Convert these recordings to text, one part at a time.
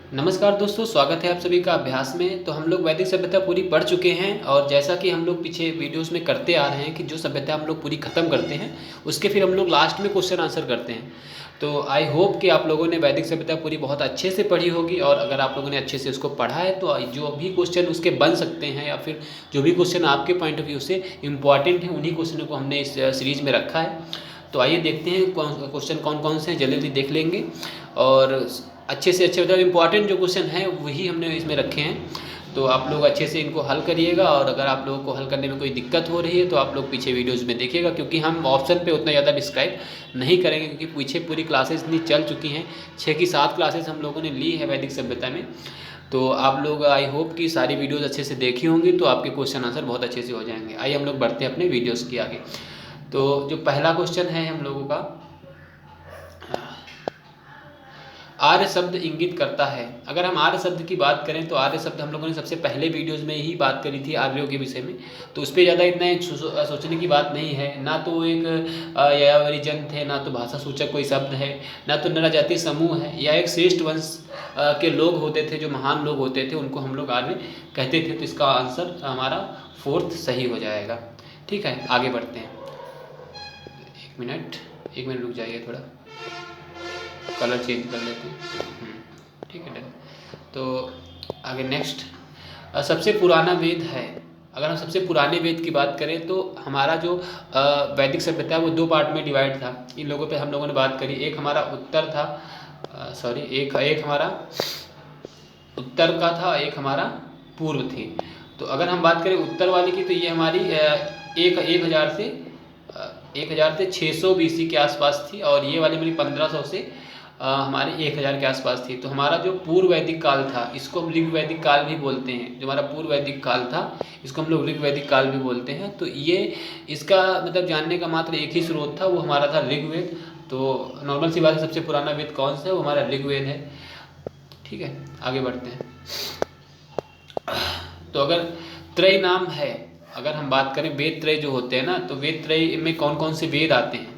नमस्कार दोस्तों, स्वागत है आप सभी का अभ्यास में। तो हम लोग वैदिक सभ्यता पूरी पढ़ चुके हैं और जैसा कि हम लोग पीछे वीडियोस में करते आ रहे हैं कि जो सभ्यता हम लोग पूरी ख़त्म करते हैं उसके फिर हम लोग लास्ट में क्वेश्चन आंसर करते हैं। तो आई होप कि आप लोगों ने वैदिक सभ्यता पूरी बहुत अच्छे से पढ़ी होगी और अगर आप लोगों ने अच्छे से उसको पढ़ा है तो जो भी क्वेश्चन उसके बन सकते हैं या फिर जो भी क्वेश्चन आपके पॉइंट ऑफ व्यू से इम्पॉर्टेंट हैं उन्हीं क्वेश्चनों को हमने इस सीरीज़ में रखा है। तो आइए देखते हैं क्वेश्चन कौन कौन से हैं, जल्दी जल्दी देख लेंगे और अच्छे से अच्छे मतलब इम्पॉर्टेंट जो क्वेश्चन हैं वही हमने इसमें रखे हैं। तो आप लोग अच्छे से इनको हल करिएगा और अगर आप लोगों को हल करने में कोई दिक्कत हो रही है तो आप लोग पीछे वीडियोस में देखिएगा, क्योंकि हम ऑप्शन पे उतना ज़्यादा डिस्क्राइब नहीं करेंगे क्योंकि पीछे पूरी क्लासेस इतनी चल चुकी हैं। 6 की 7 क्लासेस हम लोगों ने ली है वैदिक सभ्यता में। तो आप लोग आई होप कि सारी वीडियोज़ अच्छे से देखी होंगी तो आपके क्वेश्चन आंसर बहुत अच्छे से हो जाएंगे। आइए हम लोग बढ़ते हैं अपने वीडियोज़ की आगे। तो जो पहला क्वेश्चन है हम लोगों का, आर्य शब्द इंगित करता है। अगर हम आर्य शब्द की बात करें तो आर्य शब्द हम लोगों ने सबसे पहले वीडियोस में ही बात करी थी आर्यों के विषय में, तो उस पर ज़्यादा इतना सोचने की बात नहीं है। ना तो एक यायावरी जन थे, ना तो भाषा सूचक कोई शब्द है, ना तो नर जाति समूह है, या एक श्रेष्ठ वंश के लोग होते थे, जो महान लोग होते थे उनको हम लोग आर्य कहते थे। तो इसका आंसर हमारा 4th सही हो जाएगा। ठीक है, आगे बढ़ते हैं। एक मिनट रुक जाइए, थोड़ा कलर चेंज कर लेते हैं। ठीक है, डन। तो आगे नेक्स्ट, सबसे पुराना वेद है। अगर हम सबसे पुराने वेद की बात करें तो हमारा जो वैदिक सभ्यता है वो 2 पार्ट में डिवाइड था। इन लोगों पे हम लोगों ने बात करी। एक हमारा उत्तर था, एक हमारा उत्तर का था, एक हमारा पूर्व थी। तो अगर हम बात करें उत्तर वाली की तो ये हमारी 1000 से 600 BC के आसपास थी और ये वाली मेरी 1500 से हमारे 1000 के आसपास थी। तो हमारा जो पूर्व वैदिक काल था इसको हम ऋग वैदिक काल भी बोलते हैं। जो हमारा पूर्व वैदिक काल था इसको हम लोग ऋग वैदिक काल भी बोलते हैं। तो ये इसका मतलब जानने का मात्र एक ही स्रोत था, वो हमारा था ऋग्वेद। तो नॉर्मल सी बात है, सबसे पुराना वेद कौन सा है, वो हमारा ऋग्वेद है। ठीक है, आगे बढ़ते हैं। तो अगर त्रय नाम है, अगर हम बात करें वेद त्रय जो होते हैं ना, तो वेद त्रय में कौन कौन से वेद आते हैं।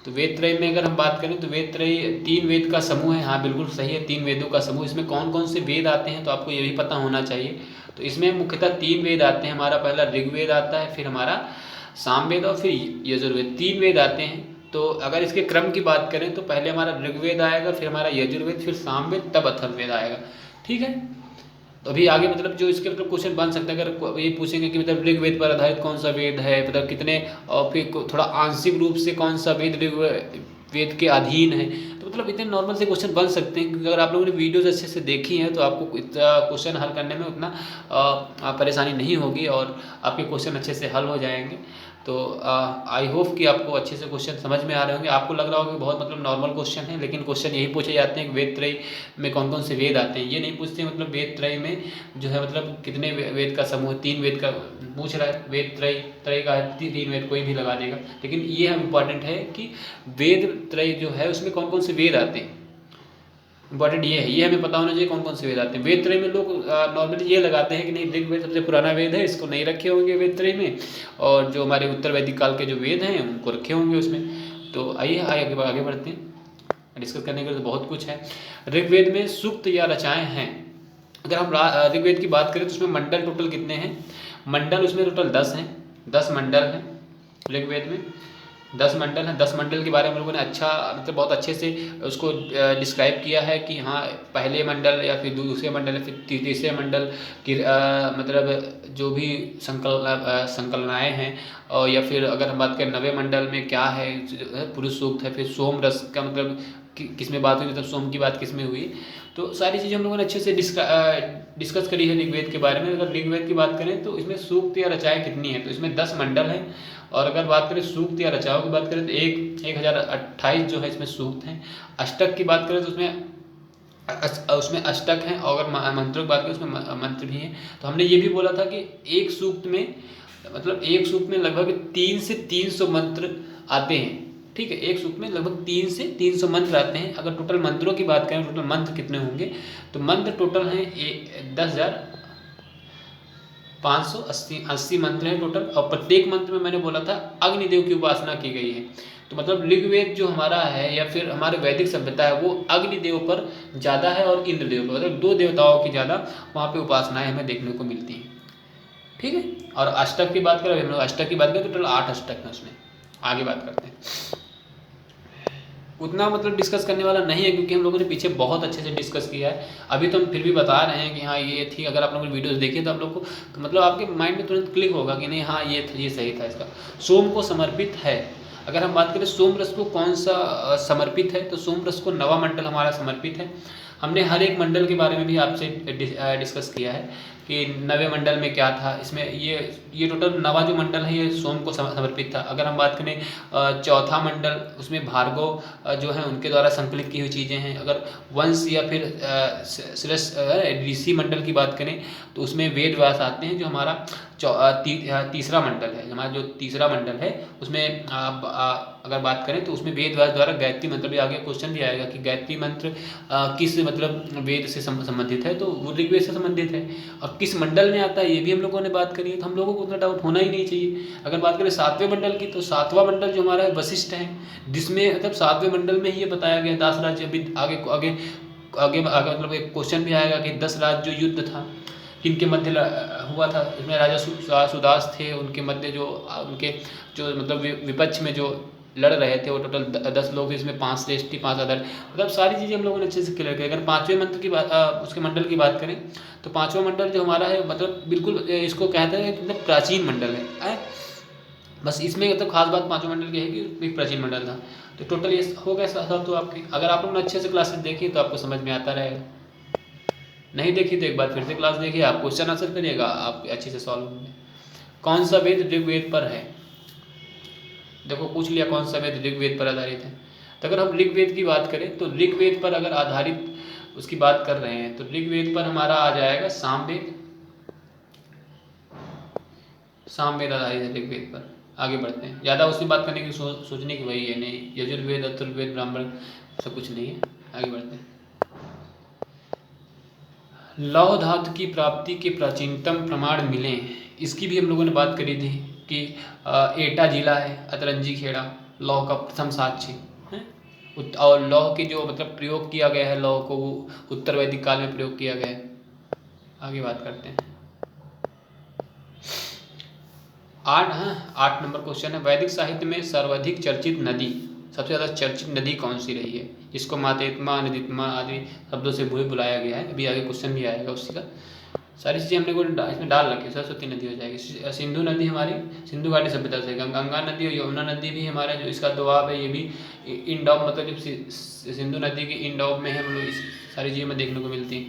तो वेद त्रय में अगर हम बात करें तो वेद त्रय 3 वेद का समूह है। हाँ बिल्कुल सही है, 3 वेदों का समूह। इसमें कौन कौन से वेद आते हैं तो आपको ये भी पता होना चाहिए। तो इसमें मुख्यतः 3 वेद आते हैं। हमारा पहला ऋग्वेद आता है, फिर हमारा सामवेद और फिर यजुर्वेद। 3 वेद आते हैं। तो अगर इसके क्रम की बात करें तो पहले हमारा ऋग्वेद आएगा, फिर हमारा यजुर्वेद, फिर सामवेद, तब अथर्ववेद आएगा। ठीक है, तो अभी आगे मतलब जो इसके मतलब क्वेश्चन बन सकता है, अगर ये पूछेंगे कि मतलब ऋग्वेद पर आधारित कौन सा वेद है, मतलब कितने, और फिर थोड़ा आंशिक रूप से कौन सा वेद वेद के अधीन है, तो मतलब इतने नॉर्मल से क्वेश्चन बन सकते हैं। क्योंकि अगर आप लोगों ने वीडियोस अच्छे से देखी हैं तो आपको इतना क्वेश्चन हल करने में उतना परेशानी नहीं होगी और आपके क्वेश्चन अच्छे से हल हो जाएंगे। तो आई होप कि आपको अच्छे से क्वेश्चन समझ में आ रहे होंगे। आपको लग रहा होगा कि बहुत मतलब नॉर्मल क्वेश्चन है, लेकिन क्वेश्चन यही पूछे जाते हैं कि वेद त्रय में कौन कौन से वेद आते हैं। ये नहीं पूछते मतलब वेद त्रय में जो है मतलब कितने वेद का समूह, 3 वेद का पूछ रहा है। वेद त्रय का है 3 वेद, कोई भी लगा देगा। लेकिन ये हम इम्पॉर्टेंट है कि वेद त्रय जो है उसमें कौन कौन से वेद आते हैं। इंपॉर्टेंट ये है, ये हमें पता होना चाहिए कौन कौन से वेद आते हैं। वेद त्रय में लोग नॉर्मली ये लगाते हैं कि नहीं ऋग्वेद सबसे पुराना वेद है, इसको नहीं रखे होंगे वेद त्रय में, और जो हमारे उत्तर वैदिक काल के जो वेद हैं उनको रखे होंगे उसमें। तो आइए आगे बढ़ते हैं। डिस्कस करने के लिए तो बहुत कुछ है। ऋग्वेद में सूक्त या रचनाएं हैं। अगर हम ऋग्वेद की बात करें तो उसमें मंडल टोटल कितने हैं, मंडल उसमें टोटल 10 हैं। 10 मंडल हैं ऋग्वेद में, 10 मंडल हैं। 10 मंडल के बारे में हम लोगों ने अच्छा मतलब बहुत अच्छे से उसको डिस्क्राइब किया है कि हाँ पहले मंडल या फिर दूसरे मंडल या फिर तीसरे मंडल की मतलब जो भी संकलनाएँ हैं, और या फिर अगर हम बात करें 9वें मंडल में क्या है, पुरुष सूक्त है, फिर सोम रस का मतलब किस में बात हुई, मतलब सोम की बात किस में हुई। तो सारी चीज़ें हम लोगों ने अच्छे से डिस्कस करी है ऋग्वेद के बारे में। अगर ऋग्वेद की बात करें तो इसमें सूक्त या रचनाएं कितनी है, तो इसमें 10 मंडल हैं। और अगर बात करें सूक्त या रचनाओं की बात करें तो 1028 जो है इसमें सूक्त हैं। अष्टक की बात करें तो उसमें अष्टक हैं, और अगर मंत्रों की बात करें उसमें मंत्र भी हैं। तो हमने ये भी बोला था कि एक सूक्त में लगभग 3 से 300 मंत्र आते हैं। ठीक है, एक सूक्त में लगभग 3 से 300 मंत्र आते हैं। अगर टोटल मंत्रों की बात करें, टोटल मंत्र कितने होंगे, तो मंत्र टोटल हैं 10,580 मंत्र हैं टोटल। और प्रत्येक मंत्र में मैंने बोला था अग्निदेव की उपासना की गई है। तो मतलब ऋग्वेद जो हमारा है या फिर हमारे वैदिक सभ्यता है वो अग्निदेव पर ज़्यादा है और इंद्रदेव पर, मतलब दो देवताओं की ज़्यादा वहाँ पे उपासनाएं हमें देखने को मिलती हैं। ठीक है, और अष्टक की बात करें, हम लोग अष्टक की बात करें तो टोटल 8 अष्टक है उसमें। आगे बात करते हैं, उतना मतलब डिस्कस करने वाला नहीं है क्योंकि हम लोगों ने पीछे बहुत अच्छे से डिस्कस किया है। अभी तो हम फिर भी बता रहे हैं कि हाँ ये थी, अगर आप लोगों ने वीडियोस देखी तो आप लोग को तो मतलब आपके माइंड में तुरंत क्लिक होगा कि नहीं हाँ ये सही था। इसका सोम को समर्पित है। अगर हम बात करें सोम रस को कौन सा समर्पित है, तो सोम रस को नवा मंडल हमारा समर्पित है। हमने हर एक मंडल के बारे में भी आपसे डिस्कस किया है कि नवे मंडल में क्या था। इसमें ये टोटल नवा जो मंडल है ये सोम को समर्पित था। अगर हम बात करें चौथा मंडल, उसमें भार्गव जो है उनके द्वारा संकलित की हुई चीज़ें हैं। अगर वंश या फिर ऋषि मंडल की बात करें तो उसमें वेद व्यास आते हैं, जो हमारा तीसरा मंडल है। हमारा जो तीसरा मंडल है उसमें अगर बात करें तो उसमें वेद व्यास द्वारा गायत्री मंत्र भी आगे क्वेश्चन भी आएगा कि गायत्री मंत्र किस मतलब वेद से संबंधित है, तो वो ऋग्वेद से संबंधित है। और किस मंडल में आता है ये भी हम लोगों ने बात करी है, तो हम लोगों को उतना डाउट होना ही नहीं चाहिए। अगर बात करें सातवें मंडल की, तो सातवां मंडल जो हमारा वशिष्ठ है, जिसमें मतलब सातवें मंडल में ही ये बताया गया 10 राज्य। अभी आगे आगे आगे आगे मतलब एक क्वेश्चन भी आएगा कि 10 राज्य जो युद्ध था किनके मध्य हुआ था। इसमें राजा सुदास थे, उनके मध्य जो उनके जो मतलब विपक्ष में जो लड़ रहे थे वो टोटल 10 लोग थे। इसमें 5 श्रेष्ठी 5 अदर, मतलब सारी चीज़ें हम लोगों ने अच्छे से क्लियर की। अगर पाँचवें मंत्र की बात उसके मंडल की बात करें तो पाँचवा मंडल जो हमारा है मतलब बिल्कुल इसको कहते हैं मतलब प्राचीन मंडल है। बस इसमें मतलब खास बात पाँचवें मंडल की है कि एक प्राचीन मंडल था। तो टोटल ये हो गया सब। तो आपकी अगर आप लोगों ने अच्छे से क्लासेस देखी तो आपको समझ में आता रहेगा, नहीं देखी तो एक बार फिर से क्लास देखिए, आप क्वेश्चन आंसर करिएगा, आप अच्छे से सॉल्व होंगे। कौन सा वेद ऋग्वेद पर है? देखो पूछ लिया कौन सा वेद ऋग्वेद पर आधारित है। तो अगर हम ऋग्वेद की बात करें तो ऋग्वेद पर अगर आधारित उसकी बात कर रहे हैं तो ऋग्वेद पर हमारा आ जाएगा सामवेद। सामवेद आधारित है ऋग्वेद पर। आगे बढ़ते हैं, ज़्यादा उसकी बात करने की सोचने की वही है नहीं, यजुर्वेद अथर्ववेद ब्राह्मण सब कुछ नहीं है। आगे बढ़ते हैं, लौह धातु की प्राप्ति के प्राचीनतम प्रमाण मिले हैं, इसकी भी हम लोगों ने बात करी थी कि एटा जिला है, अतरंजी खेड़ा लौह का प्रथम साक्ष्य है। और लौह के जो मतलब प्रयोग किया गया है, लौह को वो उत्तर वैदिक काल में प्रयोग किया गया है। आगे बात करते हैं, 8 नंबर क्वेश्चन है, वैदिक साहित्य में सर्वाधिक चर्चित नदी, सबसे ज़्यादा चर्चित नदी कौन सी रही है? जिसको मातेत्मा नदीत्मा आदि शब्दों से बुलाया गया है। अभी आगे क्वेश्चन भी आएगा उसका, सारी चीज़ें हमने को इसमें डाल रखी है। सरस्वती नदी हो जाएगी, सिंधु नदी हमारी सिंधु घाटी सभ्यता से, गंगा नदी और यमुना नदी भी हमारा जो इसका दोआब है ये भी इंडोब मतलब जब सिंधु नदी के इंडोब में है, हम लोग इस सारी चीज़ें में देखने को मिलती हैं।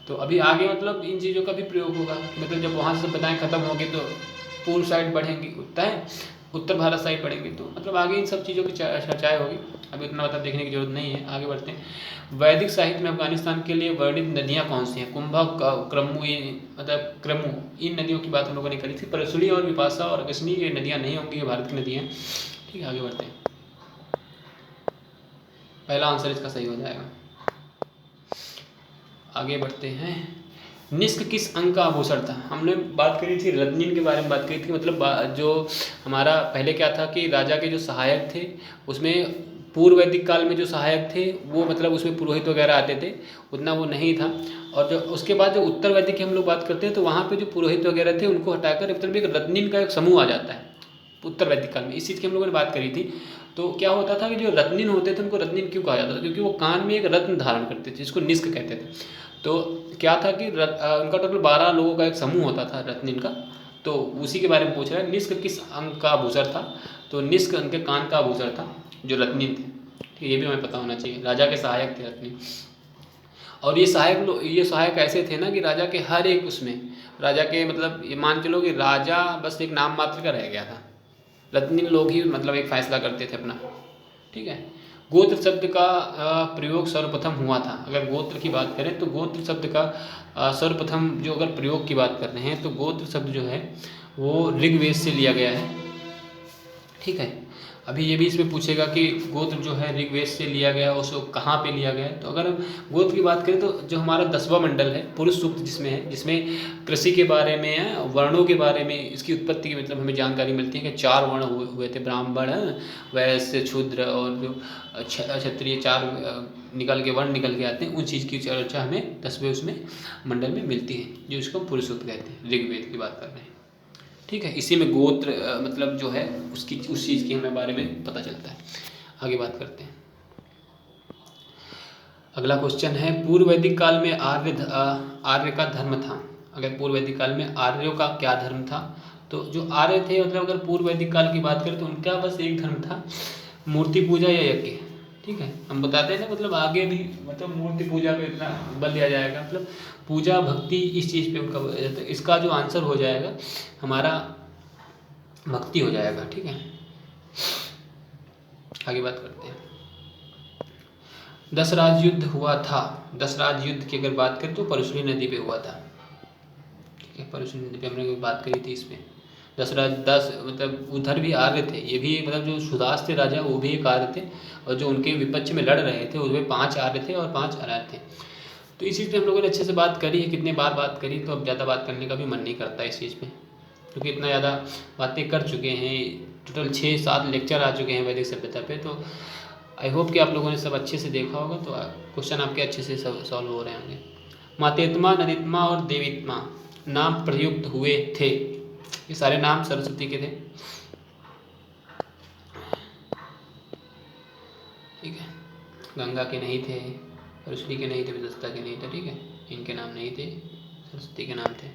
तो अभी आगे मतलब इन चीज़ों का भी प्रयोग होगा, मतलब जब वहाँ से सभ्यताएँ खत्म होगी तो पूर्व साइड बढ़ेंगी, उत्तर भारत साइड बढ़ेंगे, तो मतलब आगे इन सब चीज़ों की चर्चाएँ होगी। अभी उतना मतलब देखने की जरूरत नहीं है। आगे बढ़ते हैं, वैदिक साहित्य में अफगानिस्तान के लिए वर्णित नदियाँ कौन सी हैं? कुंभा, क्रमु, मतलब क्रमु, इन नदियों की बात हम लोगों ने करी थी। परसुली और विपाशा और अगस्नी ये नदियाँ नहीं होंगी, ये भारत की नदियाँ। ठीक है, आगे बढ़ते हैं, पहला आंसर इसका सही हो जाएगा। आगे बढ़ते हैं, निष्क किस अंग का आभूषण था? हमने बात करी थी रत्निन के बारे में बात करी थी। मतलब जो हमारा पहले क्या था कि राजा के जो सहायक थे उसमें पूर्व वैदिक काल में जो सहायक थे वो मतलब उसमें पुरोहित वगैरह आते थे, उतना वो नहीं था। और जो उसके बाद जो उत्तर वैदिक की हम लोग बात करते हैं तो वहाँ पे जो पुरोहित वगैरह थे उनको हटाकर मतलब एक रत्निन का एक समूह आ जाता है उत्तर वैदिक काल में। इस चीज़ की हम लोगों ने बात करी थी। तो क्या होता था कि जो रत्निन होते थे उनको रत्निन क्यों कहा जाता था? क्योंकि वो कान में एक रत्न धारण करते थे, जिसको निष्क कहते थे। तो क्या था कि उनका टोटल 12 लोगों का एक समूह होता था रत्निन का। तो उसी के बारे में पूछ रहा है, निष्क किस अंग का आभूषण था? तो निष्क उनके कान का आभूषण था जो रत्निन थे। ठीक, ये भी हमें पता होना चाहिए। राजा के सहायक थे रत्निन। और ये सहायक ऐसे थे ना कि राजा के हर एक उसमें राजा के मतलब ये मान के लो कि राजा बस एक नाम मात्र का रह गया था, रत्निन लोग ही मतलब एक फैसला करते थे अपना। ठीक है, गोत्र शब्द का प्रयोग सर्वप्रथम हुआ था। अगर गोत्र की बात करें तो गोत्र शब्द का सर्वप्रथम जो अगर प्रयोग की बात कर रहे हैं तो गोत्र शब्द जो है वो ऋग्वेद से लिया गया है। ठीक है, अभी ये भी इसमें पूछेगा कि गोत्र जो है ऋग्वेद से लिया गया है, उसको कहाँ पे लिया गया है। तो अगर हम गोत्र की बात करें तो जो हमारा 10वां मंडल है पुरुष सूक्त जिसमें है, जिसमें कृषि के बारे में है, वर्णों के बारे में, इसकी उत्पत्ति की मतलब हमें जानकारी मिलती है कि 4 वर्ण हुए थे, ब्राह्मण, वैश्य, शूद्र और जो क्षत्रिय, 4 निकल के वर्ण निकल के आते हैं। उन चीज़ की चर्चा हमें 10वें उसमें मंडल में मिलती है, जो इसको पुरुष सूक्त कहते हैं, ऋग्वेद की बात कर रहे हैं। ठीक है, इसी में गोत्र मतलब जो है उसकी उस चीज़ के हमें बारे में पता चलता है। आगे बात करते हैं। अगला क्वेश्चन है, पूर्व वैदिक काल में आर्य का धर्म था। अगर पूर्व वैदिक काल में आर्यों का क्या धर्म था, तो जो आर्य थे मतलब अगर पूर्व वैदिक काल की बात करें तो उनका बस एक धर्म था, मूर्ति पूजा या यज्ञ। ठीक है, हम बताते हैं ना, मतलब आगे भी मतलब मूर्ति पूजा पे इतना बल दिया जाएगा, मतलब पूजा भक्ति इस चीज़ पे उनका, इसका जो आंसर हो जाएगा हमारा भक्ति हो जाएगा। ठीक है, आगे बात करते हैं। 10 राज युद्ध हुआ था। 10 राज युद्ध की अगर बात करें तो परशुनी नदी पे हुआ था। ठीक है, परशुनी नदी पे हमने बात करी थी। इसमें 10 मतलब उधर भी आर्य थे, ये भी मतलब जो सुदास थे राजा वो भी एक आर्य थे, और जो उनके विपक्ष में लड़ रहे थे उसमें 5 आर्य थे और 5 अनार्य थे। तो इस चीज़ पे हम लोगों ने अच्छे से बात करी है, कितने बार बात करी, तो अब ज़्यादा बात करने का भी मन नहीं करता इस चीज़ पे, क्योंकि इतना ज़्यादा बातें कर चुके हैं। टोटल 6-7 लेक्चर आ चुके हैं वैदिक सभ्यता पे। तो आई होप कि आप लोगों ने सब अच्छे से देखा होगा, तो क्वेश्चन आपके अच्छे से सॉल्व हो रहे होंगे। मातेत्मा, नदित्मा और देवीत्मा नाम प्रयुक्त हुए थे। ये सारे नाम सरस्वती के थे। ठीक है, गंगा के नहीं थे, सरस्वती के नहीं थे, विदस्ता के नहीं थे। ठीक है, इनके नाम नहीं थे, सरस्वती के नाम थे।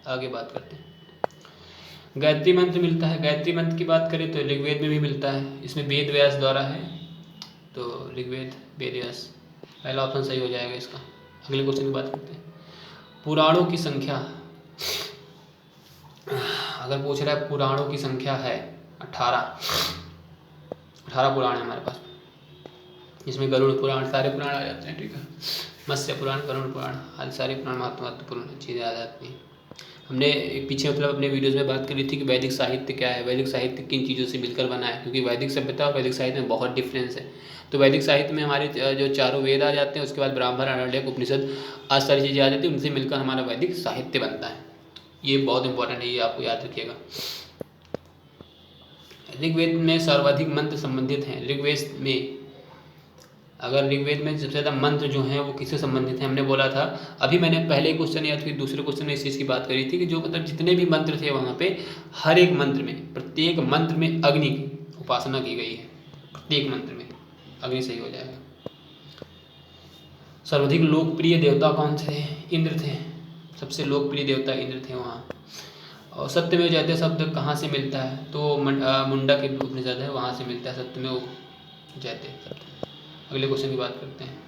आगे बात करते हैं। गायत्री मंत्र मिलता है। गायत्री मंत्र की बात करें तो ऋग्वेद में भी मिलता है, इसमें वेद व्यास द्वारा है, तो ऋग्वेद वेद व्यास पहला ऑप्शन सही हो जाएगा इसका। अगले क्वेश्चन की बात करते हैं। पुराणों की संख्या, अगर पूछ रहा है पुराणों की संख्या है 18 पुराण है हमारे पास, जिसमें गरुड़ पुराण, सारे पुराण आ जाते हैं। ठीक है, मत्स्य पुराण, गरुड़ पुराण आदि सारे पुराण महत्वपूर्ण चीज़ें आ जाती हैं। हमने पीछे मतलब अपने वीडियोज़ में बात करी थी कि वैदिक साहित्य क्या है, वैदिक साहित्य किन चीज़ों से मिलकर बना है, क्योंकि वैदिक सभ्यता और वैदिक साहित्य में बहुत डिफरेंस है। तो वैदिक साहित्य में हमारे जो 4 वेद आ जाते हैं, उसके बाद ब्राह्मण, आरण्यक, उपनिषद आज सारी चीज़ें आ जाती हैं, उनसे मिलकर हमारा वैदिक साहित्य बनता है। ये बहुत इंपॉर्टेंट है, ये आपको याद रखिएगा। ऋग्वेद में सर्वाधिक मंत्र संबंधित हैं। ऋग्वेद में अगर ऋग्वेद में सबसे ज़्यादा मंत्र जो हैं वो किससे संबंधित हैं, हमने बोला था अभी, मैंने पहले क्वेश्चन या फिर दूसरे क्वेश्चन में इस चीज़ की बात करी थी कि जो मतलब जितने भी मंत्र थे वहाँ पे हर एक मंत्र में, प्रत्येक मंत्र में अग्नि की उपासना की गई है। प्रत्येक मंत्र में अग्नि सही हो जाएगा। सर्वाधिक लोकप्रिय देवता कौन से थे? इंद्र थे, सबसे लोकप्रिय देवता इंद्र थे वहाँ। और सत्यमेव जयते शब्द कहाँ से मिलता है, तो मुंडा के उपनिषद है, वहाँ से मिलता है सत्यमेव जयते शब्द। अगले क्वेश्चन की बात करते हैं।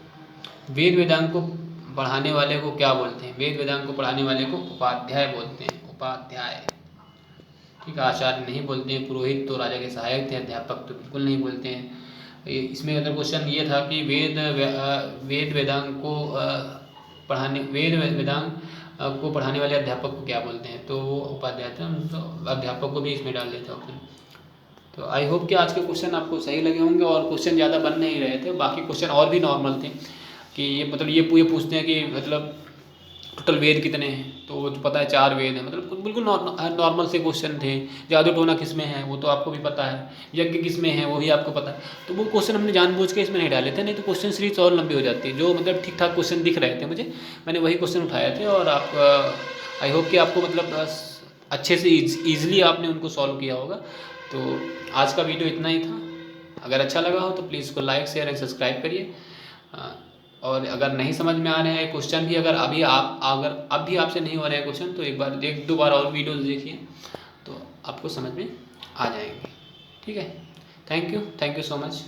वेद वेदांग को पढ़ाने वाले को क्या बोलते हैं? वेद वेदांग को पढ़ाने वाले को उपाध्याय बोलते हैं, उपाध्याय। ठीक है, आचार्य नहीं बोलते हैं, पुरोहित तो राजा के सहायक थे, अध्यापक तो बिल्कुल नहीं बोलते हैं। इसमें अगर क्वेश्चन ये था कि वेद वेदांग को पढ़ाने वाले अध्यापक को क्या बोलते हैं, तो वो उपाध्याय थे, तो अध्यापक को भी इसमें डाल देते ऑप्शन। तो आई होप कि आज के क्वेश्चन आपको सही लगे होंगे, और क्वेश्चन ज़्यादा बन नहीं रहे थे, बाकी क्वेश्चन और भी नॉर्मल थे कि ये मतलब ये पूछते हैं कि मतलब टोटल वेद कितने हैं, तो वो पता है 4 वेद हैं, मतलब बिल्कुल नॉर्मल से क्वेश्चन थे। जादू टोना किस में है वो तो आपको भी पता है, यज्ञ किस में है वो भी आपको पता है। तो वो क्वेश्चन हमने जानबूझ के इसमें नहीं डाले थे, नहीं तो क्वेश्चन सीरीज और लंबी हो जाती है। जो मतलब ठीक ठाक क्वेश्चन दिख रहे थे मुझे, मैंने वही क्वेश्चन उठाए थे, और आप आई होप कि आपको मतलब अच्छे से ईजिली आपने उनको सॉल्व किया होगा। तो आज का वीडियो इतना ही था। अगर अच्छा लगा हो तो प्लीज़ इसको लाइक, शेयर एंड सब्सक्राइब करिए। और अगर नहीं समझ में आ रहे हैं क्वेश्चन भी, अगर अब भी आपसे नहीं हो रहे हैं क्वेश्चन, तो एक बार 1-2 बार और वीडियोस देखिए, तो आपको समझ में आ जाएंगे। ठीक है, थैंक यू सो मच।